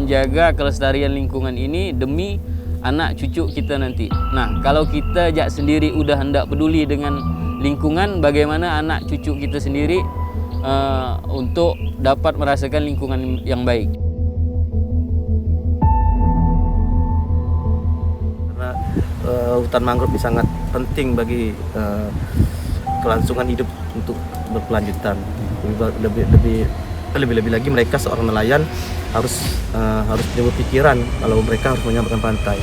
menjaga kelestarian lingkungan ini demi anak cucu kita nanti. Nah, kalau kita sendiri udah hendak peduli dengan lingkungan, bagaimana anak cucu kita sendiri untuk dapat merasakan lingkungan yang baik. Karena hutan mangrove ini sangat penting bagi kelangsungan hidup untuk berkelanjutan. Lebih lagi mereka seorang nelayan harus punya pikiran kalau mereka harus menyelamatkan pantai.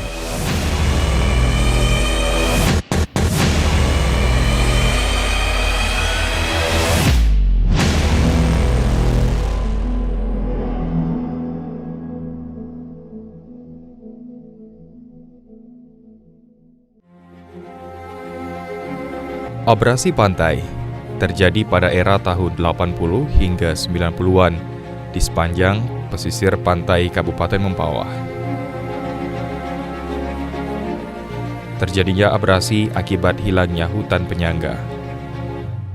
Abrasi pantai terjadi pada era tahun 80 hingga 90-an di sepanjang pesisir pantai Kabupaten Mempawah. Terjadinya abrasi akibat hilangnya hutan penyangga.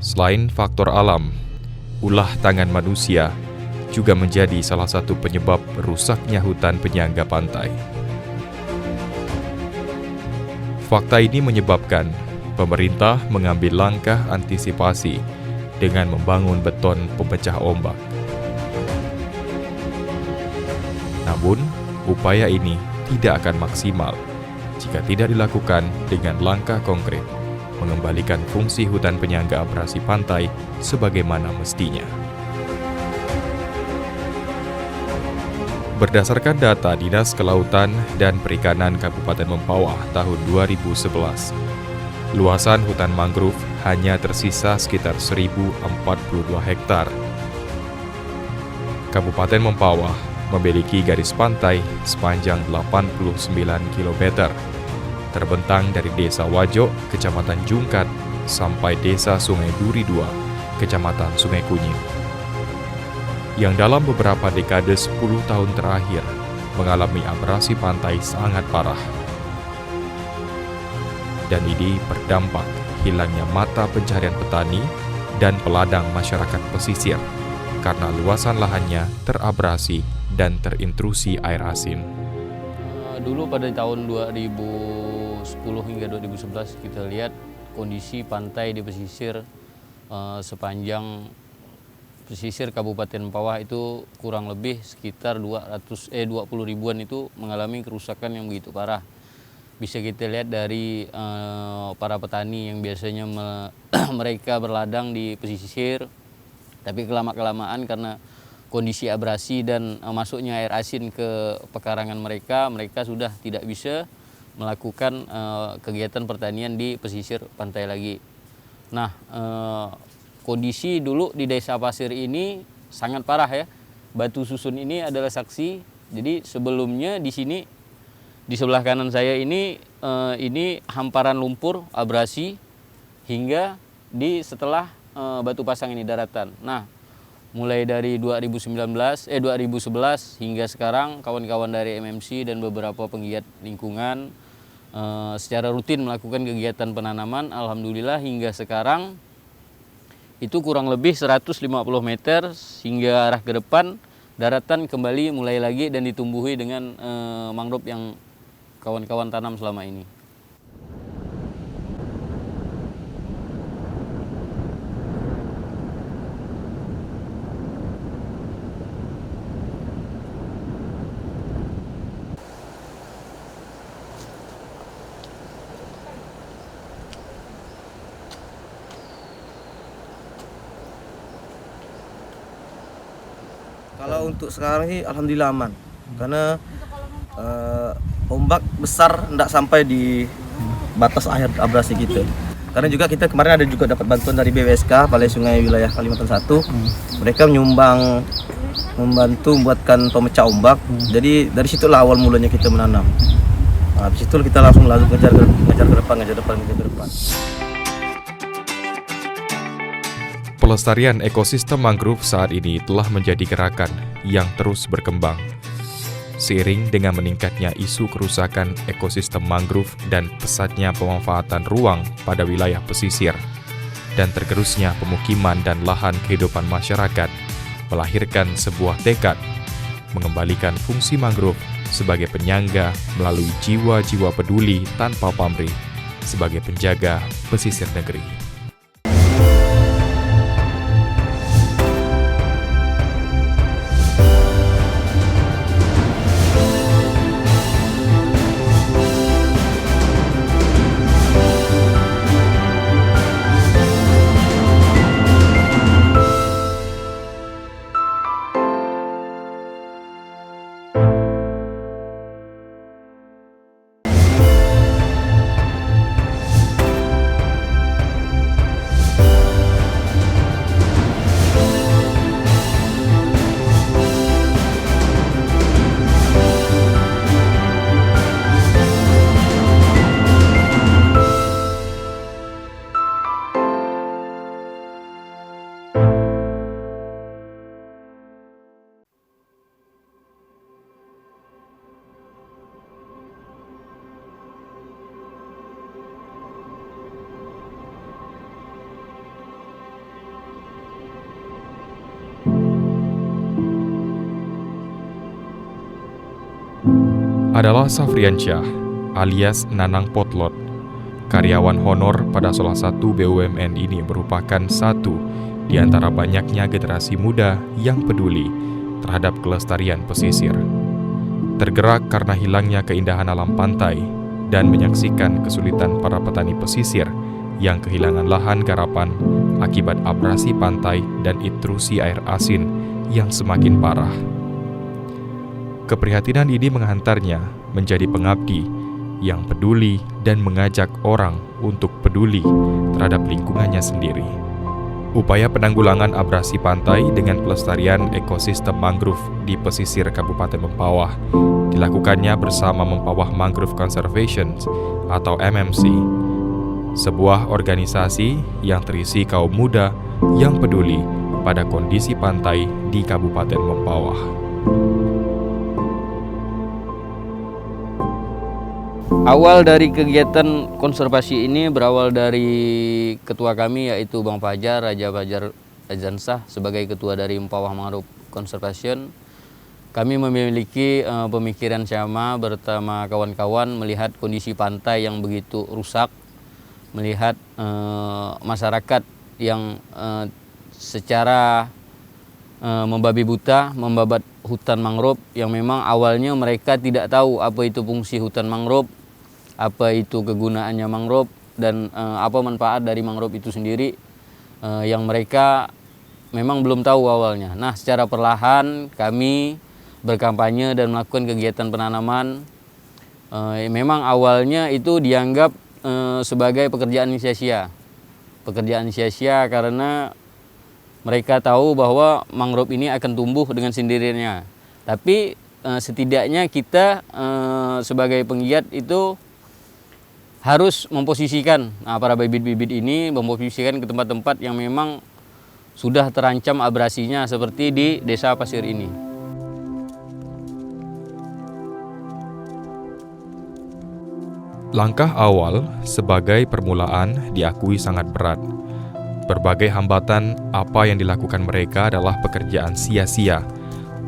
Selain faktor alam, ulah tangan manusia juga menjadi salah satu penyebab rusaknya hutan penyangga pantai. Fakta ini menyebabkan pemerintah mengambil langkah antisipasi dengan membangun beton pemecah ombak. Namun, upaya ini tidak akan maksimal jika tidak dilakukan dengan langkah konkret mengembalikan fungsi hutan penyangga abrasi pantai sebagaimana mestinya. Berdasarkan data Dinas Kelautan dan Perikanan Kabupaten Mempawah tahun 2011, luasan hutan mangrove hanya tersisa sekitar 1.042 hektar. Kabupaten Mempawah memiliki garis pantai sepanjang 89 km, terbentang dari Desa Wajo, Kecamatan Jungkat, sampai Desa Sungai Duri II, Kecamatan Sungai Kunyit, yang dalam beberapa dekade 10 tahun terakhir mengalami abrasi pantai sangat parah. Dan ini berdampak hilangnya mata pencaharian petani dan peladang masyarakat pesisir karena luasan lahannya terabrasi dan terintrusi air asin. Dulu pada tahun 2010 hingga 2011 kita lihat kondisi pantai di pesisir sepanjang pesisir Kabupaten Mempawah itu kurang lebih sekitar 20 ribuan itu mengalami kerusakan yang begitu parah. Bisa kita lihat dari para petani yang biasanya mereka berladang di pesisir, tapi kelamaan karena kondisi abrasi dan masuknya air asin ke pekarangan mereka sudah tidak bisa melakukan kegiatan pertanian di pesisir pantai lagi. Nah, kondisi dulu di Desa Pasir ini sangat parah ya. Batu Susun ini adalah saksi. Jadi sebelumnya di sini, di sebelah kanan saya ini hamparan lumpur abrasi hingga setelah Batu Pasang ini daratan. Nah, mulai dari 2011 hingga sekarang kawan-kawan dari MMC dan beberapa penggiat lingkungan secara rutin melakukan kegiatan penanaman. Alhamdulillah hingga sekarang itu kurang lebih 150 meter hingga arah ke depan daratan kembali mulai lagi dan ditumbuhi dengan mangrove yang kawan-kawan tanam selama ini. Kalau untuk sekarang sih alhamdulillah aman, karena ombak besar tidak sampai di batas akhir abrasi kita. Karena juga kita kemarin ada juga dapat bantuan dari BWSK, Balai Sungai Wilayah Kalimantan 1. Mereka membantu membuatkan pemecah ombak. Jadi dari situlah awal mulanya kita menanam. Nah, habis itu kita langsung ngejar ke depan. Pelestarian ekosistem mangrove saat ini telah menjadi gerakan yang terus berkembang. Seiring dengan meningkatnya isu kerusakan ekosistem mangrove dan pesatnya pemanfaatan ruang pada wilayah pesisir, dan tergerusnya pemukiman dan lahan kehidupan masyarakat, melahirkan sebuah tekad mengembalikan fungsi mangrove sebagai penyangga melalui jiwa-jiwa peduli tanpa pamrih sebagai penjaga pesisir negeri. Adalah Safriansyah alias Nanang Potlot. Karyawan honor pada salah satu BUMN ini merupakan satu di antara banyaknya generasi muda yang peduli terhadap kelestarian pesisir. Tergerak karena hilangnya keindahan alam pantai dan menyaksikan kesulitan para petani pesisir yang kehilangan lahan garapan akibat abrasi pantai dan intrusi air asin yang semakin parah. Keprihatinan ini menghantarnya menjadi pengabdi yang peduli dan mengajak orang untuk peduli terhadap lingkungannya sendiri. Upaya penanggulangan abrasi pantai dengan pelestarian ekosistem mangrove di pesisir Kabupaten Mempawah dilakukannya bersama Mempawah Mangrove Conservation atau MMC, sebuah organisasi yang terisi kaum muda yang peduli pada kondisi pantai di Kabupaten Mempawah. Awal dari kegiatan konservasi ini berawal dari ketua kami yaitu Bang Fajar, Raja Fajar Azansah sebagai ketua dari Mempawah Mangrove Conservation. Kami memiliki pemikiran sama bersama kawan-kawan melihat kondisi pantai yang begitu rusak, melihat masyarakat yang secara membabi buta membabat hutan mangrove yang memang awalnya mereka tidak tahu apa itu fungsi hutan mangrove, apa itu kegunaannya mangrove, dan apa manfaat dari mangrove itu sendiri yang mereka memang belum tahu awalnya. Nah, secara perlahan kami berkampanye dan melakukan kegiatan penanaman. Memang awalnya itu dianggap sebagai pekerjaan sia-sia. Pekerjaan sia-sia karena mereka tahu bahwa mangrove ini akan tumbuh dengan sendirinya. Tapi setidaknya kita sebagai penggiat itu harus memposisikan para bibit-bibit ini, memposisikan ke tempat-tempat yang memang sudah terancam abrasinya seperti di Desa Pasir ini. Langkah awal sebagai permulaan diakui sangat berat. Berbagai hambatan apa yang dilakukan mereka adalah pekerjaan sia-sia,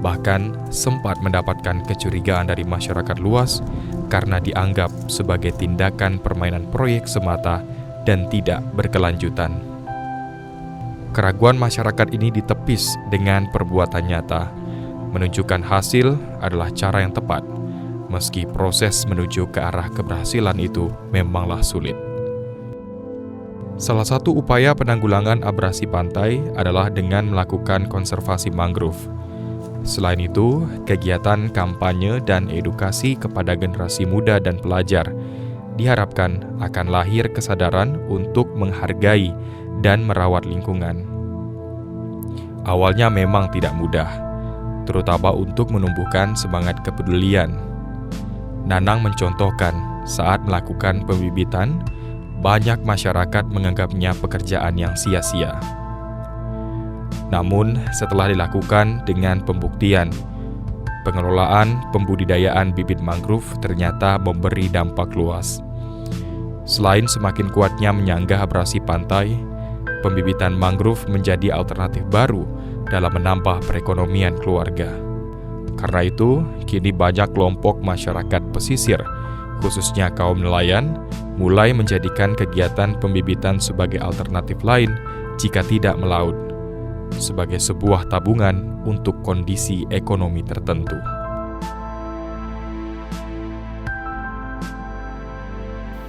bahkan sempat mendapatkan kecurigaan dari masyarakat luas karena dianggap sebagai tindakan permainan proyek semata dan tidak berkelanjutan. Keraguan masyarakat ini ditepis dengan perbuatan nyata, menunjukkan hasil adalah cara yang tepat, meski proses menuju ke arah keberhasilan itu memanglah sulit. Salah satu upaya penanggulangan abrasi pantai adalah dengan melakukan konservasi mangrove. Selain itu, kegiatan kampanye dan edukasi kepada generasi muda dan pelajar diharapkan akan lahir kesadaran untuk menghargai dan merawat lingkungan. Awalnya memang tidak mudah, terutama untuk menumbuhkan semangat kepedulian. Nanang mencontohkan saat melakukan pembibitan, banyak masyarakat menganggapnya pekerjaan yang sia-sia. Namun, setelah dilakukan dengan pembuktian, pengelolaan pembudidayaan bibit mangrove ternyata memberi dampak luas. Selain semakin kuatnya menyanggah abrasi pantai, pembibitan mangrove menjadi alternatif baru dalam menambah perekonomian keluarga. Karena itu, kini banyak kelompok masyarakat pesisir, khususnya kaum nelayan, mulai menjadikan kegiatan pembibitan sebagai alternatif lain jika tidak melaut, sebagai sebuah tabungan untuk kondisi ekonomi tertentu.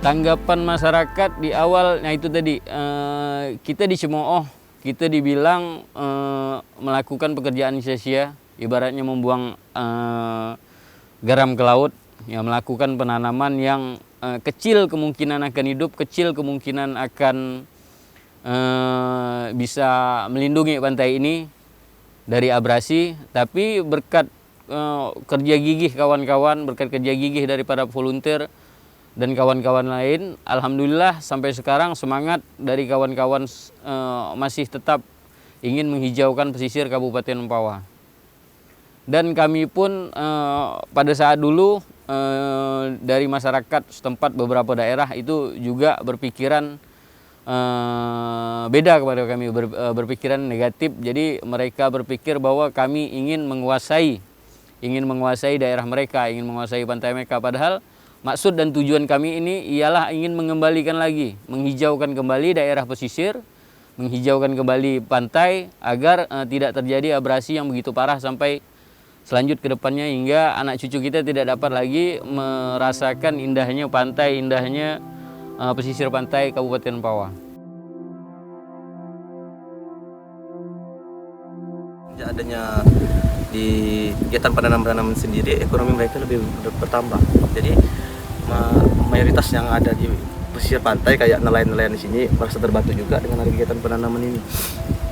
Tanggapan masyarakat di awal, nah itu tadi, kita dicemooh, kita dibilang melakukan pekerjaan sia-sia, ibaratnya membuang garam ke laut, ya, melakukan penanaman yang kecil kemungkinan akan hidup, kecil kemungkinan akan bisa melindungi pantai ini dari abrasi, tapi berkat kerja gigih kawan-kawan, berkat kerja gigih dari para volunteer dan kawan-kawan lain, alhamdulillah sampai sekarang semangat dari kawan-kawan masih tetap ingin menghijaukan pesisir Kabupaten Mempawah. Dan kami pun pada saat dulu dari masyarakat setempat beberapa daerah itu juga berpikiran beda kepada kami, berpikiran negatif. Jadi mereka berpikir bahwa kami ingin menguasai daerah mereka, ingin menguasai pantai mereka. Padahal maksud dan tujuan kami ini ialah ingin mengembalikan lagi, menghijaukan kembali daerah pesisir, menghijaukan kembali pantai agar tidak terjadi abrasi yang begitu parah sampai selanjut ke depannya, hingga anak cucu kita tidak dapat lagi merasakan indahnya pantai, indahnya pesisir pantai Kabupaten Mempawah. Adanya di kegiatan penanaman sendiri, ekonomi mereka lebih bertambah. Jadi mayoritas yang ada di pesisir pantai kayak nelayan-nelayan di sini merasa terbantu juga dengan kegiatan penanaman ini.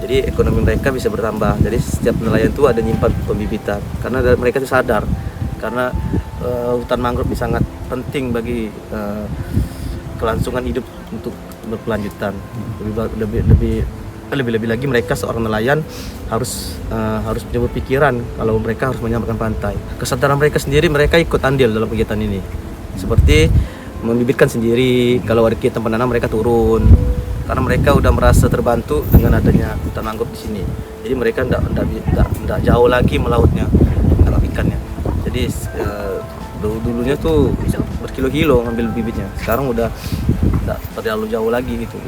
Jadi ekonomi mereka bisa bertambah. Jadi setiap nelayan itu ada nyimpan pembibitan karena mereka itu sadar karena hutan mangrove ini sangat penting bagi kelangsungan hidup untuk berkelanjutan. Lebih lagi mereka seorang nelayan harus punya pikiran kalau mereka harus menyelamatkan pantai. Kesadaran mereka sendiri, mereka ikut andil dalam kegiatan ini. Seperti membibitkan sendiri, kalau ada kegiatan penanam mereka turun. Karena mereka udah merasa terbantu dengan adanya hutan mangrove di sini. Jadi mereka tidak jauh lagi melautnya, menangkap ikannya. Jadi dulunya tuh berkilo-kilo ngambil bibitnya. Sekarang udah tidak terlalu jauh lagi gitu.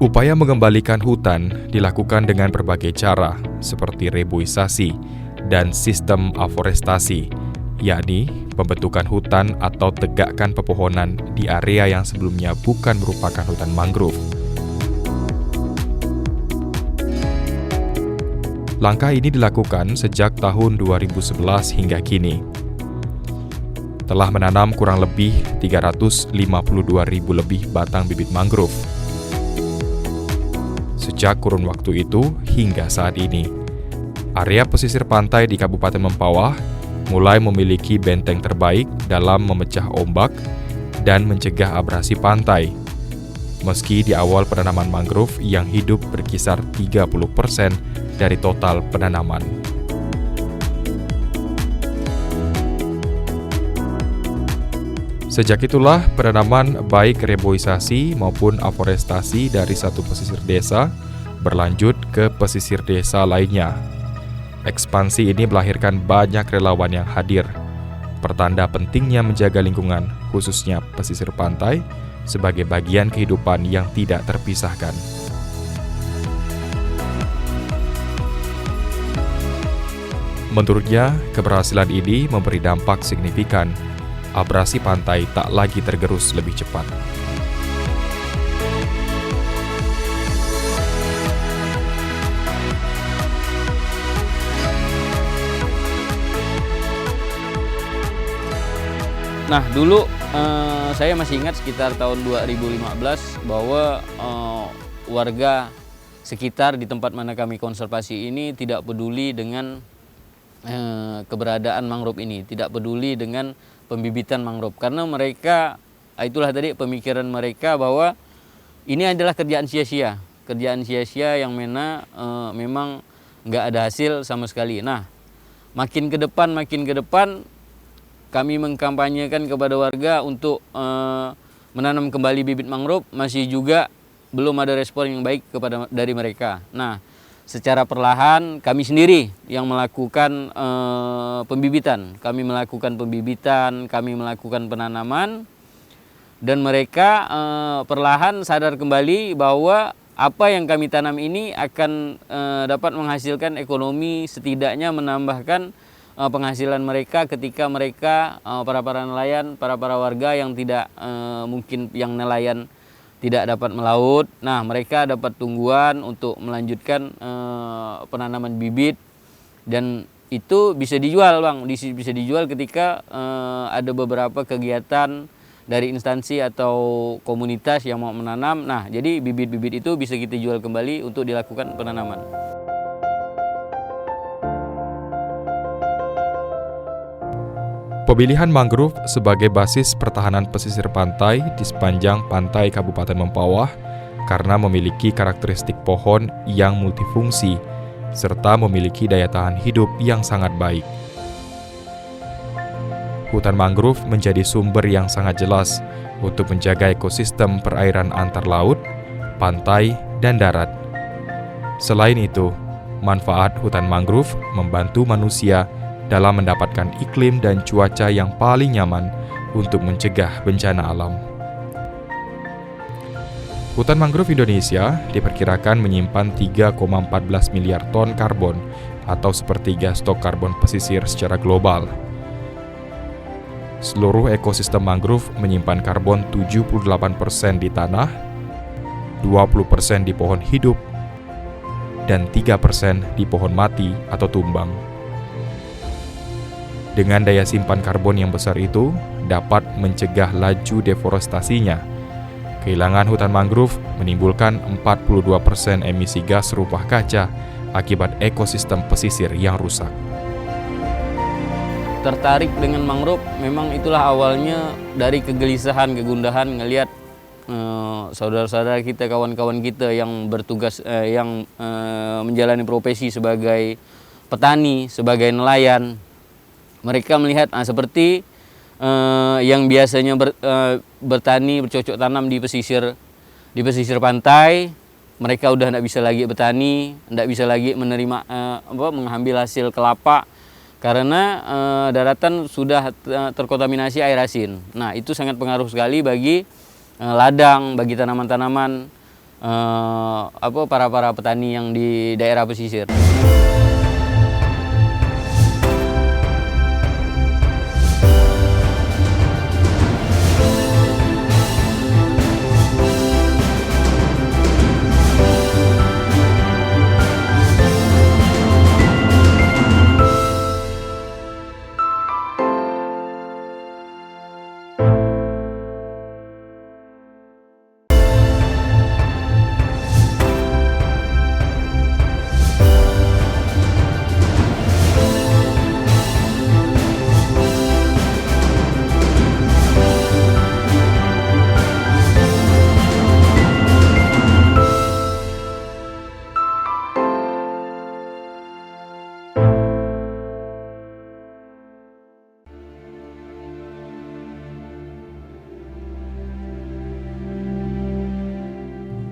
Upaya mengembalikan hutan dilakukan dengan berbagai cara, seperti reboisasi dan sistem aforestasi, yakni pembentukan hutan atau tegakkan pepohonan di area yang sebelumnya bukan merupakan hutan mangrove. Langkah ini dilakukan sejak tahun 2011 hingga kini. Telah menanam kurang lebih 352.000 lebih batang bibit mangrove. Sejak kurun waktu itu hingga saat ini, area pesisir pantai di Kabupaten Mempawah mulai memiliki benteng terbaik dalam memecah ombak dan mencegah abrasi pantai. Meski di awal penanaman mangrove yang hidup berkisar 30% dari total penanaman. Sejak itulah penanaman baik reboisasi maupun aforestasi dari satu pesisir desa berlanjut ke pesisir desa lainnya. Ekspansi ini melahirkan banyak relawan yang hadir, pertanda pentingnya menjaga lingkungan, khususnya pesisir pantai, sebagai bagian kehidupan yang tidak terpisahkan. Menurutnya, keberhasilan ini memberi dampak signifikan. Abrasi pantai tak lagi tergerus lebih cepat. Nah, dulu saya masih ingat sekitar tahun 2015 bahwa warga sekitar di tempat mana kami konservasi ini tidak peduli dengan keberadaan mangrove ini, tidak peduli dengan pembibitan mangrove, karena mereka, itulah tadi pemikiran mereka bahwa ini adalah kerjaan sia-sia yang memang nggak ada hasil sama sekali. Nah, makin ke depan kami mengkampanyekan kepada warga untuk menanam kembali bibit mangrove, masih juga belum ada respon yang baik dari mereka. Nah, secara perlahan kami sendiri yang melakukan pembibitan, kami melakukan penanaman, dan mereka perlahan sadar kembali bahwa apa yang kami tanam ini akan dapat menghasilkan ekonomi, setidaknya menambahkan penghasilan mereka ketika mereka para nelayan, para warga yang tidak mungkin yang nelayan tidak dapat melaut. Nah, mereka dapat tungguan untuk melanjutkan penanaman bibit, dan itu bisa dijual, Bang. Bisa dijual ketika ada beberapa kegiatan dari instansi atau komunitas yang mau menanam. Nah, jadi bibit-bibit itu bisa kita jual kembali untuk dilakukan penanaman. Pemilihan mangrove sebagai basis pertahanan pesisir pantai di sepanjang pantai Kabupaten Mempawah karena memiliki karakteristik pohon yang multifungsi serta memiliki daya tahan hidup yang sangat baik. Hutan mangrove menjadi sumber yang sangat jelas untuk menjaga ekosistem perairan antar laut, pantai, dan darat. Selain itu, manfaat hutan mangrove membantu manusia dalam mendapatkan iklim dan cuaca yang paling nyaman untuk mencegah bencana alam. Hutan mangrove Indonesia diperkirakan menyimpan 3,14 miliar ton karbon atau sepertiga stok karbon pesisir secara global. Seluruh ekosistem mangrove menyimpan karbon 78% di tanah, 20% di pohon hidup, dan 3% di pohon mati atau tumbang. Dengan daya simpan karbon yang besar itu, dapat mencegah laju deforestasinya. Kehilangan hutan mangrove menimbulkan 42% emisi gas rumah kaca akibat ekosistem pesisir yang rusak. Tertarik dengan mangrove memang itulah awalnya dari kegelisahan, kegundahan ngelihat saudara-saudara kita, kawan-kawan kita yang bertugas, yang menjalani profesi sebagai petani, sebagai nelayan. Mereka melihat seperti yang biasanya bertani, bercocok tanam di pesisir pantai, mereka udah tidak bisa lagi bertani, tidak bisa lagi menerima mengambil hasil kelapa karena daratan sudah terkontaminasi air asin. Nah, itu sangat pengaruh sekali bagi ladang, bagi tanaman-tanaman para petani yang di daerah pesisir.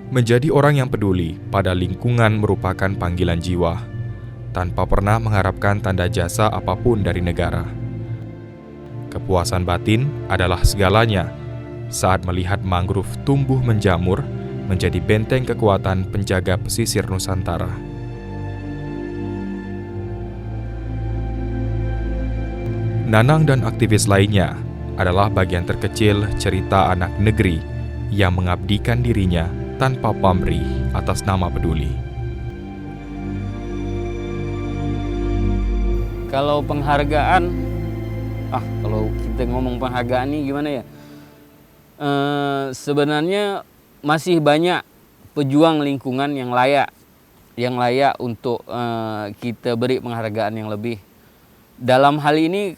Menjadi orang yang peduli pada lingkungan merupakan panggilan jiwa, tanpa pernah mengharapkan tanda jasa apapun dari negara. Kepuasan batin adalah segalanya saat melihat mangrove tumbuh menjamur menjadi benteng kekuatan penjaga pesisir Nusantara. Nanang dan aktivis lainnya adalah bagian terkecil cerita anak negeri yang mengabdikan dirinya tanpa pamrih atas nama peduli. Kalau penghargaan, kalau kita ngomong penghargaan nih gimana ya? Sebenarnya masih banyak pejuang lingkungan yang layak untuk kita beri penghargaan yang lebih. Dalam hal ini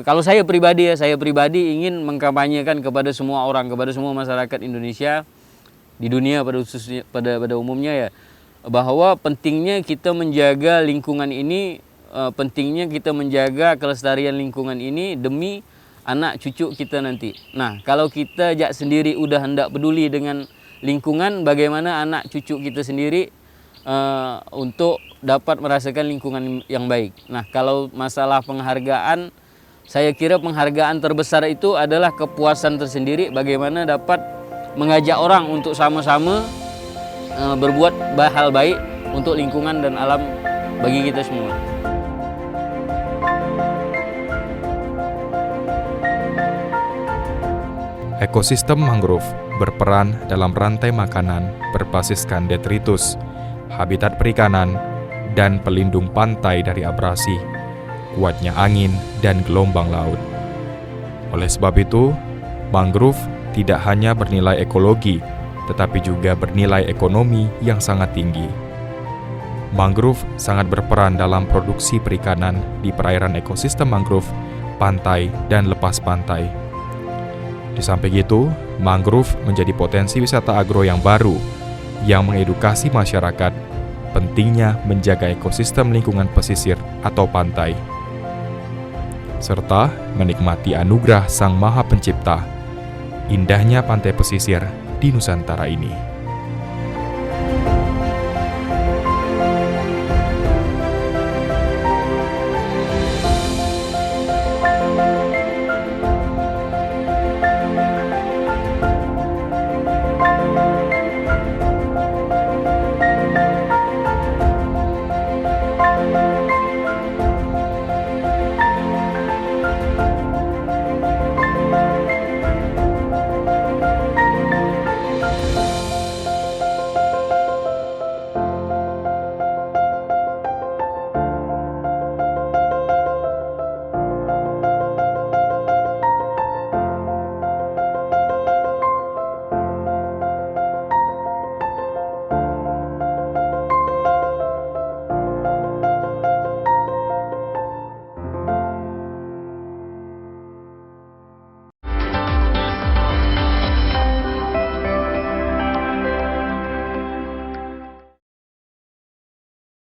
kalau saya pribadi ingin mengkampanyekan kepada semua orang, kepada semua masyarakat Indonesia di dunia pada umumnya ya, bahwa pentingnya kita menjaga lingkungan ini, pentingnya kita menjaga kelestarian lingkungan ini demi anak cucu kita nanti. Nah, kalau kita sendiri udah hendak peduli dengan lingkungan, bagaimana anak cucu kita sendiri untuk dapat merasakan lingkungan yang baik. Nah, kalau masalah penghargaan, saya kira penghargaan terbesar itu adalah kepuasan tersendiri, bagaimana dapat mengajak orang untuk sama-sama berbuat hal baik untuk lingkungan dan alam bagi kita semua. Ekosistem mangrove berperan dalam rantai makanan berbasiskan detritus, habitat perikanan, dan pelindung pantai dari abrasi, kuatnya angin, dan gelombang laut. Oleh sebab itu, mangrove tidak hanya bernilai ekologi, tetapi juga bernilai ekonomi yang sangat tinggi. Mangrove sangat berperan dalam produksi perikanan di perairan ekosistem mangrove, pantai, dan lepas pantai. Di samping itu, mangrove menjadi potensi wisata agro yang baru yang mengedukasi masyarakat pentingnya menjaga ekosistem lingkungan pesisir atau pantai, serta menikmati anugerah Sang Maha Pencipta, indahnya pantai pesisir di Nusantara ini.